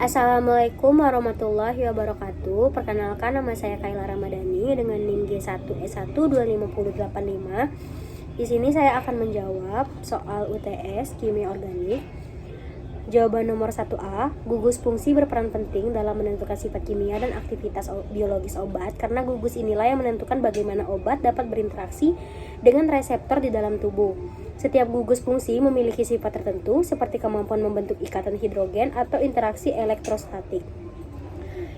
Assalamualaikum warahmatullahi wabarakatuh. Perkenalkan, nama saya Kayla Ramadhani dengan NIM G1S1 25085. Di sini saya akan menjawab soal UTS Kimia Organik. Jawaban nomor 1A, gugus fungsi berperan penting dalam menentukan sifat kimia dan aktivitas biologis obat, karena gugus inilah yang menentukan bagaimana obat dapat berinteraksi dengan reseptor di dalam tubuh. Setiap gugus fungsi memiliki sifat tertentu, seperti kemampuan membentuk ikatan hidrogen atau interaksi elektrostatik,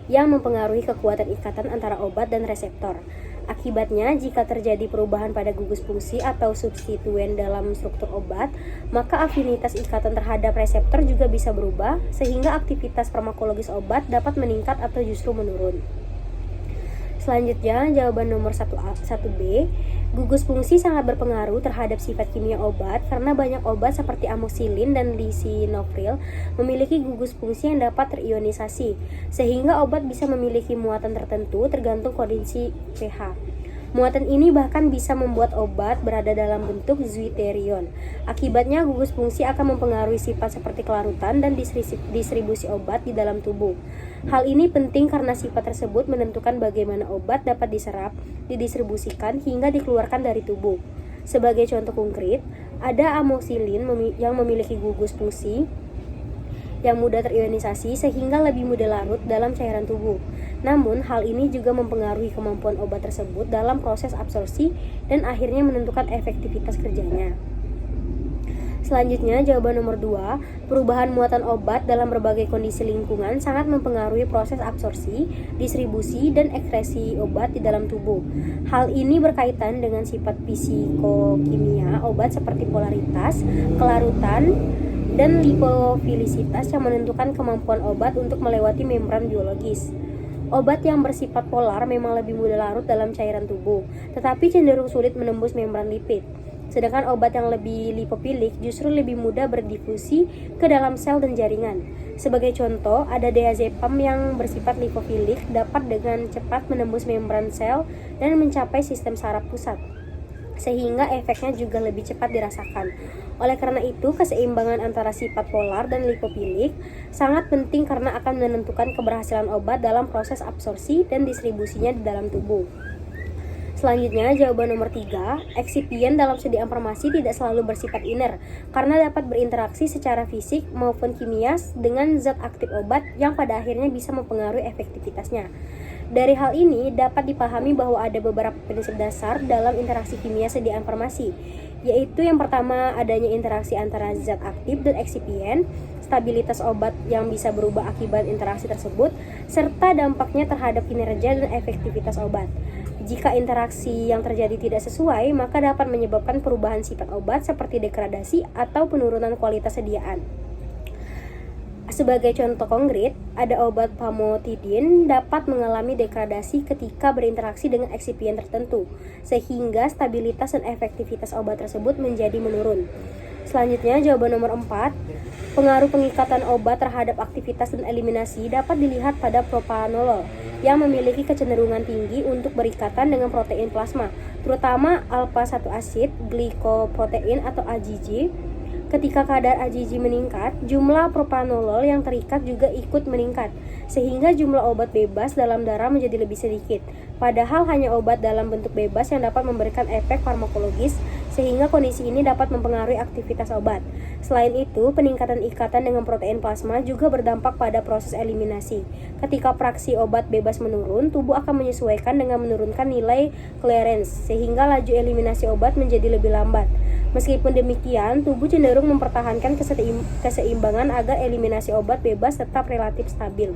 yang mempengaruhi kekuatan ikatan antara obat dan reseptor. Akibatnya, jika terjadi perubahan pada gugus fungsi atau substituen dalam struktur obat, maka afinitas ikatan terhadap reseptor juga bisa berubah, sehingga aktivitas farmakologis obat dapat meningkat atau justru menurun. Selanjutnya, jawaban nomor 1B, gugus fungsi sangat berpengaruh terhadap sifat kimia obat karena banyak obat seperti amoxicillin dan lisinopril memiliki gugus fungsi yang dapat terionisasi, sehingga obat bisa memiliki muatan tertentu tergantung kondisi pH. Muatan ini bahkan bisa membuat obat berada dalam bentuk zwitterion. Akibatnya, gugus fungsi akan mempengaruhi sifat seperti kelarutan dan distribusi obat di dalam tubuh. Hal ini penting karena sifat tersebut menentukan bagaimana obat dapat diserap, didistribusikan, hingga dikeluarkan dari tubuh. Sebagai contoh konkret, ada amoxicillin yang memiliki gugus fungsi yang mudah terionisasi sehingga lebih mudah larut dalam cairan tubuh. Namun, hal ini juga mempengaruhi kemampuan obat tersebut dalam proses absorpsi dan akhirnya menentukan efektivitas kerjanya. Selanjutnya, jawaban nomor 2, perubahan muatan obat dalam berbagai kondisi lingkungan sangat mempengaruhi proses absorpsi, distribusi, dan ekskresi obat di dalam tubuh. Hal ini berkaitan dengan sifat fisikokimia obat seperti polaritas, kelarutan, dan lipofilisitas yang menentukan kemampuan obat untuk melewati membran biologis. Obat yang bersifat polar memang lebih mudah larut dalam cairan tubuh, tetapi cenderung sulit menembus membran lipid. Sedangkan obat yang lebih lipofilik justru lebih mudah berdifusi ke dalam sel dan jaringan. Sebagai contoh, ada diazepam yang bersifat lipofilik dapat dengan cepat menembus membran sel dan mencapai sistem saraf pusat, sehingga efeknya juga lebih cepat dirasakan. Oleh karena itu, keseimbangan antara sifat polar dan lipofilik sangat penting karena akan menentukan keberhasilan obat dalam proses absorpsi dan distribusinya di dalam tubuh. Selanjutnya, jawaban nomor 3, eksipien dalam sediaan farmasi tidak selalu bersifat iner karena dapat berinteraksi secara fisik maupun kimia dengan zat aktif obat yang pada akhirnya bisa mempengaruhi efektivitasnya. Dari hal ini dapat dipahami bahwa ada beberapa prinsip dasar dalam interaksi kimia sediaan farmasi, yaitu yang pertama, adanya interaksi antara zat aktif dan eksipien, stabilitas obat yang bisa berubah akibat interaksi tersebut, serta dampaknya terhadap kinerja dan efektivitas obat. Jika interaksi yang terjadi tidak sesuai, maka dapat menyebabkan perubahan sifat obat seperti degradasi atau penurunan kualitas sediaan. Sebagai contoh konkret, ada obat famotidin dapat mengalami degradasi ketika berinteraksi dengan eksipien tertentu, sehingga stabilitas dan efektivitas obat tersebut menjadi menurun. Selanjutnya, jawaban nomor 4, pengaruh pengikatan obat terhadap aktivitas dan eliminasi dapat dilihat pada propranolol yang memiliki kecenderungan tinggi untuk berikatan dengan protein plasma, terutama alpha-1 acid glikoprotein atau AGG. Ketika kadar AGG meningkat, jumlah propranolol yang terikat juga ikut meningkat, sehingga jumlah obat bebas dalam darah menjadi lebih sedikit. Padahal hanya obat dalam bentuk bebas yang dapat memberikan efek farmakologis, sehingga kondisi ini dapat mempengaruhi aktivitas obat. Selain itu, peningkatan ikatan dengan protein plasma juga berdampak pada proses eliminasi. Ketika fraksi obat bebas menurun, tubuh akan menyesuaikan dengan menurunkan nilai clearance, sehingga laju eliminasi obat menjadi lebih lambat. Meskipun demikian, tubuh cenderung mempertahankan keseimbangan agar eliminasi obat bebas tetap relatif stabil.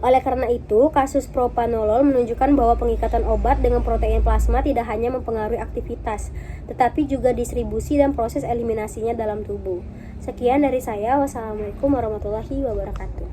Oleh karena itu, kasus propranolol menunjukkan bahwa pengikatan obat dengan protein plasma tidak hanya mempengaruhi aktivitas, tetapi juga distribusi dan proses eliminasinya dalam tubuh. Sekian dari saya. Wassalamualaikum warahmatullahi wabarakatuh.